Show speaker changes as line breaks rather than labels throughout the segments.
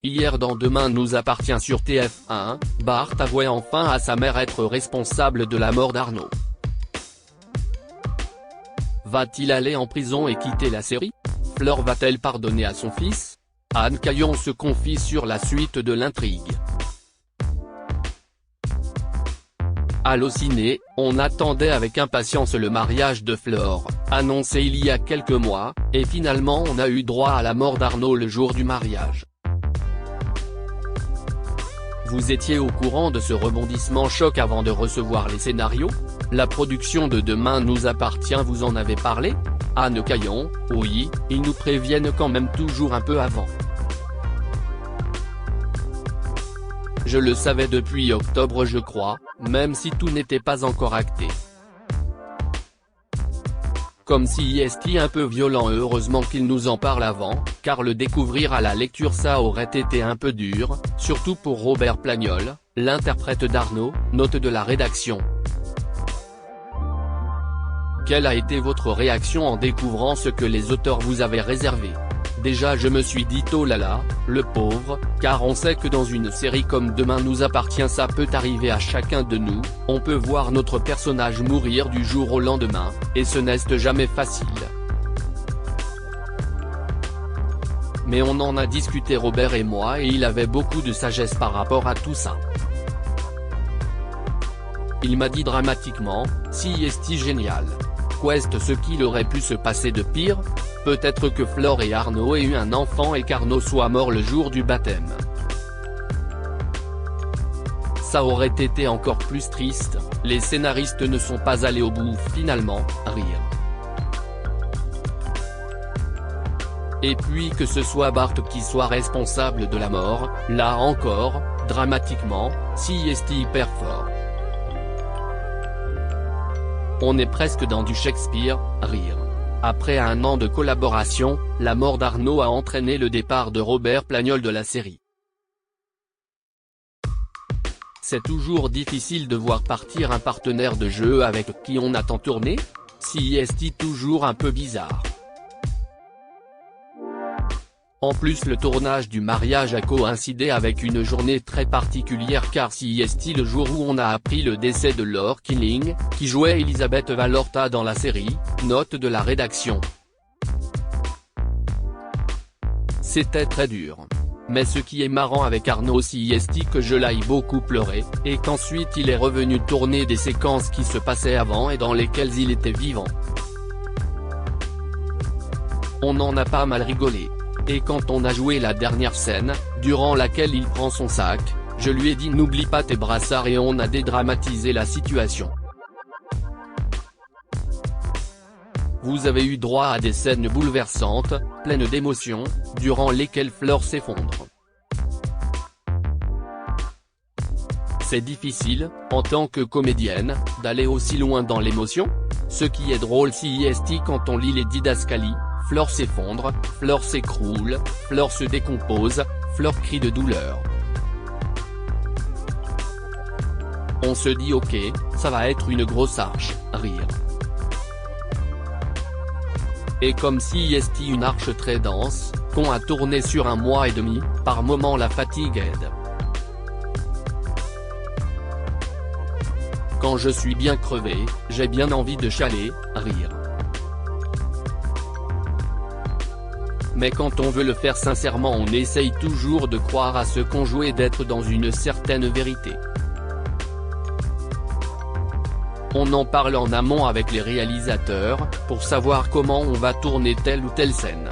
Hier dans Demain nous appartient sur TF1, Bart avouait enfin à sa mère être responsable de la mort d'Arnaud. Va-t-il aller en prison et quitter la série? Fleur va-t-elle pardonner à son fils? Anne Caillon se confie sur la suite de l'intrigue. Allociné, on attendait avec impatience le mariage de Fleur, annoncé il y a quelques mois, et finalement on a eu droit à la mort d'Arnaud le jour du mariage. Vous étiez au courant de ce rebondissement choc avant de recevoir les scénarios? La production de Demain nous appartient vous en avez parlé? Anne Caillon, oui, ils nous préviennent quand même toujours un peu avant. Je le savais depuis octobre je crois, même si tout n'était pas encore acté. Comme si est un peu violent heureusement qu'il nous en parle avant, car le découvrir à la lecture ça aurait été un peu dur, surtout pour Robert Plagnol, l'interprète d'Arnaud, note de la rédaction. Quelle a été votre réaction en découvrant ce que les auteurs vous avaient réservé? Déjà je me suis dit oh là là, le pauvre, car on sait que dans une série comme Demain nous appartient ça peut arriver à chacun de nous, on peut voir notre personnage mourir du jour au lendemain, et ce n'est jamais facile. Mais on en a discuté Robert et moi et il avait beaucoup de sagesse par rapport à tout ça. Il m'a dit dramatiquement, si est génial. Quest ce qu'il aurait pu se passer de pire? Peut-être que Fleur et Arnaud aient eu un enfant et qu'Arnaud soit mort le jour du baptême. Ça aurait été encore plus triste, les scénaristes ne sont pas allés au bout finalement, rire. Et puis que ce soit Bart qui soit responsable de la mort, là encore, dramatiquement, si est hyper fort. On est presque dans du Shakespeare, rire. Après un an de collaboration, la mort d'Arnaud a entraîné le départ de Robert Plagnol de la série. C'est toujours difficile de voir partir un partenaire de jeu avec qui on a tant tourné, si est toujours un peu bizarre. En plus le tournage du mariage a coïncidé avec une journée très particulière car si est le jour où on a appris le décès de Laure Killing, qui jouait Elisabeth Valorta dans la série, note de la rédaction. C'était très dur. Mais ce qui est marrant avec Arnaud si est que je l'aille beaucoup pleurer, et qu'ensuite il est revenu tourner des séquences qui se passaient avant et dans lesquelles il était vivant. On en a pas mal rigolé. Et quand on a joué la dernière scène, durant laquelle il prend son sac, je lui ai dit n'oublie pas tes brassards et on a dédramatisé la situation. Vous avez eu droit à des scènes bouleversantes, pleines d'émotions, durant lesquelles Fleur s'effondre. C'est difficile, en tant que comédienne, d'aller aussi loin dans l'émotion. Ce qui est drôle si quand on lit les didascalies, Fleur s'effondre, Fleur s'écroule, Fleur se décompose, Fleur crie de douleur. On se dit ok, ça va être une grosse arche, rire. Et comme si une arche très dense, qu'on a tourné sur 1 mois et demi, par moment la fatigue aide. Quand je suis bien crevé, j'ai bien envie de chialer, rire. Mais quand on veut le faire sincèrement on essaye toujours de croire à ce qu'on joue et d'être dans une certaine vérité. On en parle en amont avec les réalisateurs, pour savoir comment on va tourner telle ou telle scène.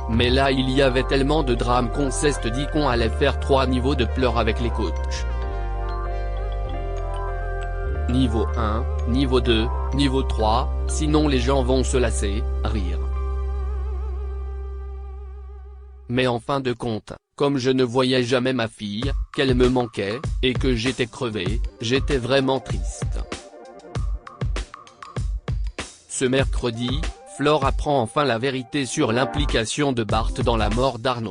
Mais là il y avait tellement de drames qu'on s'est dit qu'on allait faire 3 niveaux de pleurs avec les coachs. Niveau 1, niveau 2, niveau 3, sinon les gens vont se lasser, rire. Mais en fin de compte, comme je ne voyais jamais ma fille, qu'elle me manquait, et que j'étais crevé, j'étais vraiment triste. Ce mercredi, Fleur apprend enfin la vérité sur l'implication de Bart dans la mort d'Arnaud.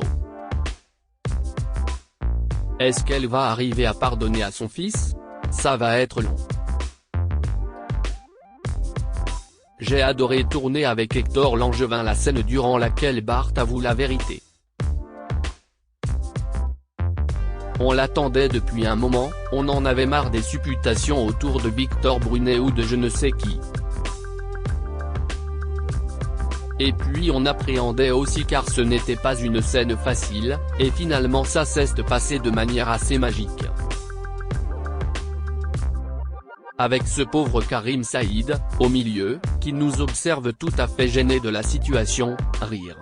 Est-ce qu'elle va arriver à pardonner à son fils? Ça va être long. J'ai adoré tourner avec Hector Langevin la scène durant laquelle Bart avoue la vérité. On l'attendait depuis un moment, on en avait marre des supputations autour de Victor Brunet ou de je ne sais qui. Et puis on appréhendait aussi car ce n'était pas une scène facile, et finalement ça s'est passé de manière assez magique. Avec ce pauvre Karim Saïd, au milieu, qui nous observe tout à fait gêné de la situation, rire.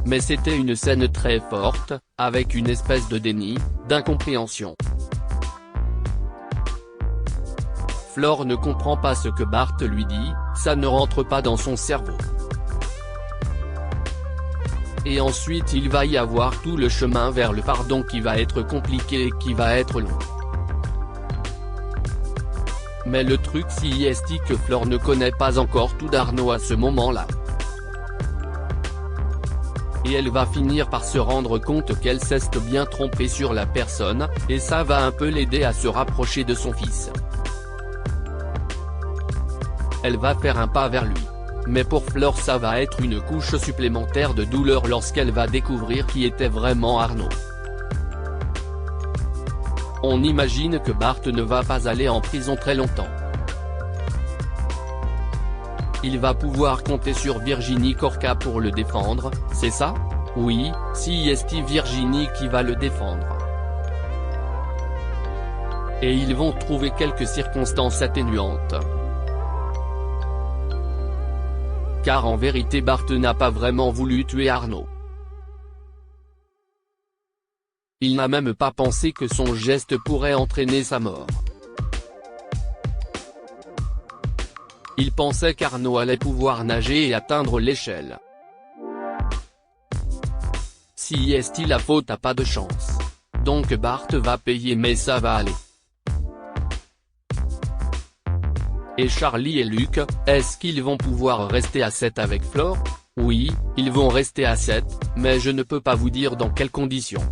Mais c'était une scène très forte, avec une espèce de déni, d'incompréhension. Flore ne comprend pas ce que Bart lui dit, ça ne rentre pas dans son cerveau. Et ensuite il va y avoir tout le chemin vers le pardon qui va être compliqué et qui va être long. Mais le truc c'est que Flore ne connaît pas encore tout d'Arnaud à ce moment-là. Et elle va finir par se rendre compte qu'elle s'est bien trompée sur la personne, et ça va un peu l'aider à se rapprocher de son fils. Elle va faire un pas vers lui. Mais pour Flore ça va être une couche supplémentaire de douleur lorsqu'elle va découvrir qui était vraiment Arnaud. On imagine que Bart ne va pas aller en prison très longtemps. Il va pouvoir compter sur Virginie Corca pour le défendre, c'est ça? Oui, c'est Virginie qui va le défendre. Et ils vont trouver quelques circonstances atténuantes. Car en vérité Bart n'a pas vraiment voulu tuer Arnaud. Il n'a même pas pensé que son geste pourrait entraîner sa mort. Il pensait qu'Arnaud allait pouvoir nager et atteindre l'échelle. Si la faute a pas de chance. Donc Bart va payer mais ça va aller. Et Charlie et Luc, est-ce qu'ils vont pouvoir rester à 7 avec Flore? Oui, ils vont rester à 7, mais je ne peux pas vous dire dans quelles conditions.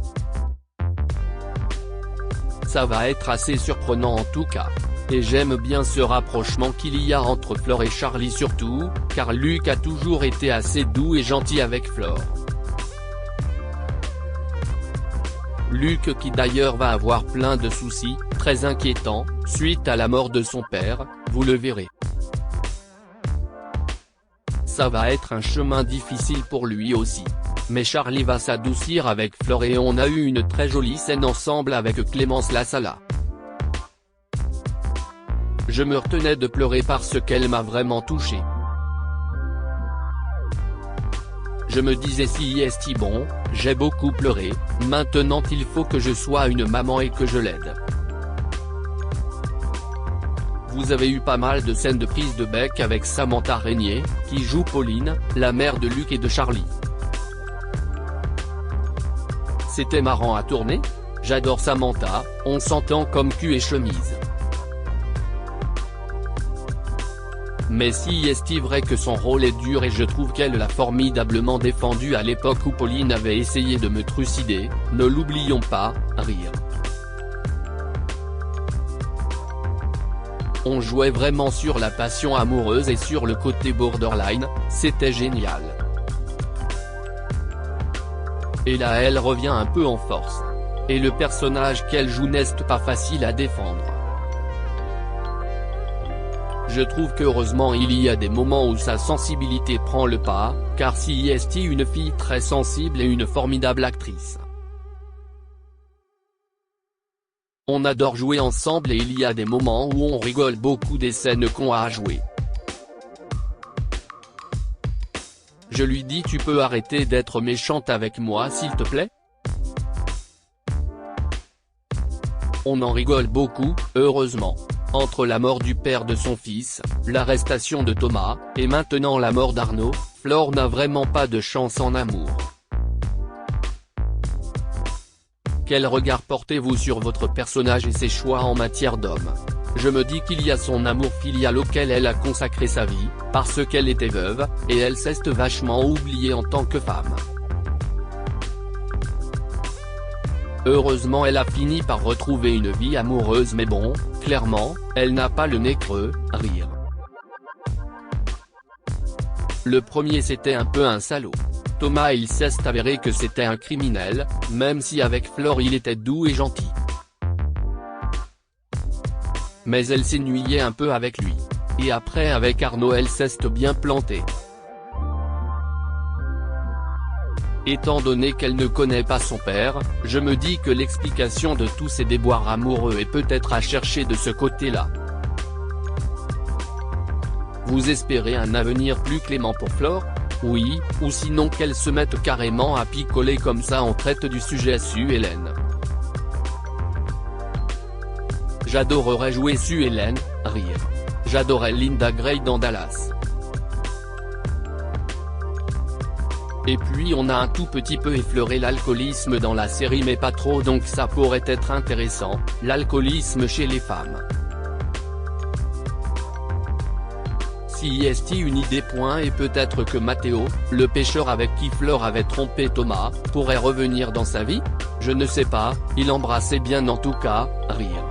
Ça va être assez surprenant en tout cas. Et j'aime bien ce rapprochement qu'il y a entre Flore et Charlie surtout, car Luc a toujours été assez doux et gentil avec Flore. Luc qui d'ailleurs va avoir plein de soucis, très inquiétants, suite à la mort de son père, vous le verrez. Ça va être un chemin difficile pour lui aussi. Mais Charlie va s'adoucir avec Flore et on a eu une très jolie scène ensemble avec Clémence Lassala. Je me retenais de pleurer parce qu'elle m'a vraiment touché. Je me disais si bon, j'ai beaucoup pleuré, maintenant il faut que je sois une maman et que je l'aide. Vous avez eu pas mal de scènes de prise de bec avec Samantha Régnier, qui joue Pauline, la mère de Luc et de Charlie. C'était marrant à tourner? J'adore Samantha, on s'entend comme cul et chemise. Mais si est vrai que son rôle est dur et je trouve qu'elle l'a formidablement défendu à l'époque où Pauline avait essayé de me trucider, ne l'oublions pas, rire. On jouait vraiment sur la passion amoureuse et sur le côté borderline, c'était génial. Et là elle revient un peu en force. Et le personnage qu'elle joue n'est pas facile à défendre. Je trouve qu'heureusement il y a des moments où sa sensibilité prend le pas, car si est une fille très sensible et une formidable actrice. On adore jouer ensemble et il y a des moments où on rigole beaucoup des scènes qu'on a à jouer. Je lui dis tu peux arrêter d'être méchante avec moi s'il te plaît? On en rigole beaucoup, heureusement. Entre la mort du père de son fils, l'arrestation de Thomas, et maintenant la mort d'Arnaud, Flore n'a vraiment pas de chance en amour. Quel regard portez-vous sur votre personnage et ses choix en matière d'homme? Je me dis qu'il y a son amour filial auquel elle a consacré sa vie, parce qu'elle était veuve, et elle s'est vachement oubliée en tant que femme. Heureusement elle a fini par retrouver une vie amoureuse mais bon, clairement, elle n'a pas le nez creux, rire. Le premier c'était un peu un salaud. Thomas il s'est avéré que c'était un criminel, même si avec Flore il était doux et gentil. Mais elle s'ennuyait un peu avec lui. Et après avec Arnaud elle s'est bien plantée. Étant donné qu'elle ne connaît pas son père, je me dis que l'explication de tous ces déboires amoureux est peut-être à chercher de ce côté-là. Vous espérez un avenir plus clément pour Flore? Oui, ou sinon qu'elle se mette carrément à picoler comme ça on traite du sujet Sue Ellen. J'adorerais jouer Sue Ellen, rire. J'adorais Linda Gray dans Dallas. Et puis on a un tout petit peu effleuré l'alcoolisme dans la série mais pas trop donc ça pourrait être intéressant, l'alcoolisme chez les femmes. Si est une idée et peut-être que Matteo, le pêcheur avec qui Flore avait trompé Thomas, pourrait revenir dans sa vie? Je ne sais pas, il embrassait bien en tout cas, rire.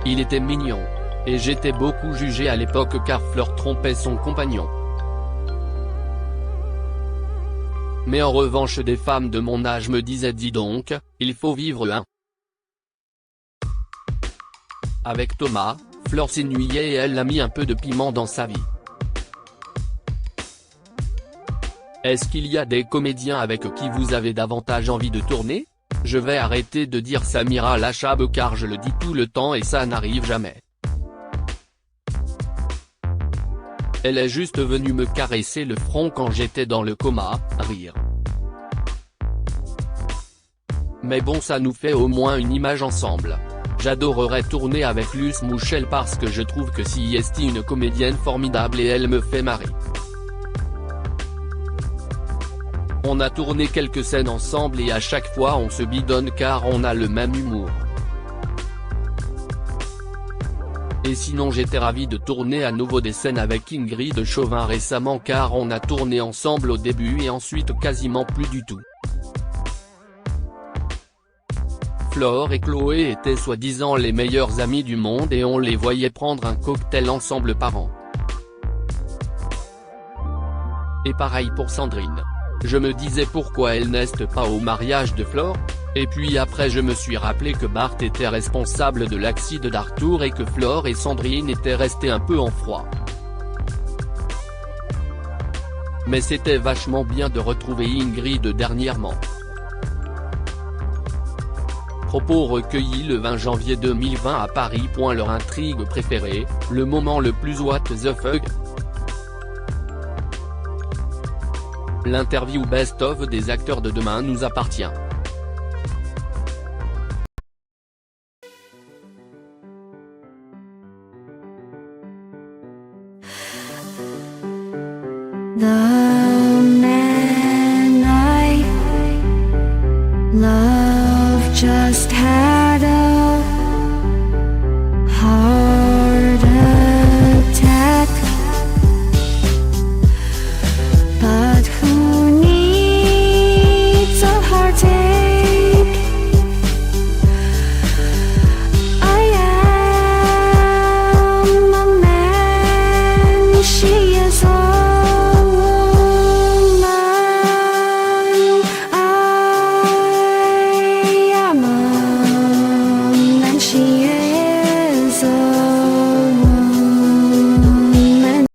Il était mignon. Et j'étais beaucoup jugé à l'époque car Flore trompait son compagnon. Mais en revanche des femmes de mon âge me disaient dis donc, il faut vivre un. Avec Thomas, Flore s'ennuyait et elle a mis un peu de piment dans sa vie. Est-ce qu'il y a des comédiens avec qui vous avez davantage envie de tourner? Je vais arrêter de dire Samira Lachab car je le dis tout le temps et ça n'arrive jamais. Elle est juste venue me caresser le front quand j'étais dans le coma, rire. Mais bon ça nous fait au moins une image ensemble. J'adorerais tourner avec Luce Mouchel parce que je trouve que si est une comédienne formidable et elle me fait marrer. On a tourné quelques scènes ensemble et à chaque fois on se bidonne car on a le même humour. Et sinon j'étais ravi de tourner à nouveau des scènes avec Ingrid Chauvin récemment car on a tourné ensemble au début et ensuite quasiment plus du tout. Flore et Chloé étaient soi-disant les meilleurs amis du monde et on les voyait prendre un cocktail ensemble par an. Et pareil pour Sandrine. Je me disais pourquoi elle n'est pas au mariage de Flore? Et puis après je me suis rappelé que Bart était responsable de l'accident d'Arthur et que Flore et Sandrine étaient restées un peu en froid. Mais c'était vachement bien de retrouver Ingrid dernièrement. Propos recueillis le 20 janvier 2020 à Paris. Leur intrigue préférée, le moment le plus what the fuck? L'interview best-of des acteurs de Demain nous appartient.
The man I love just had a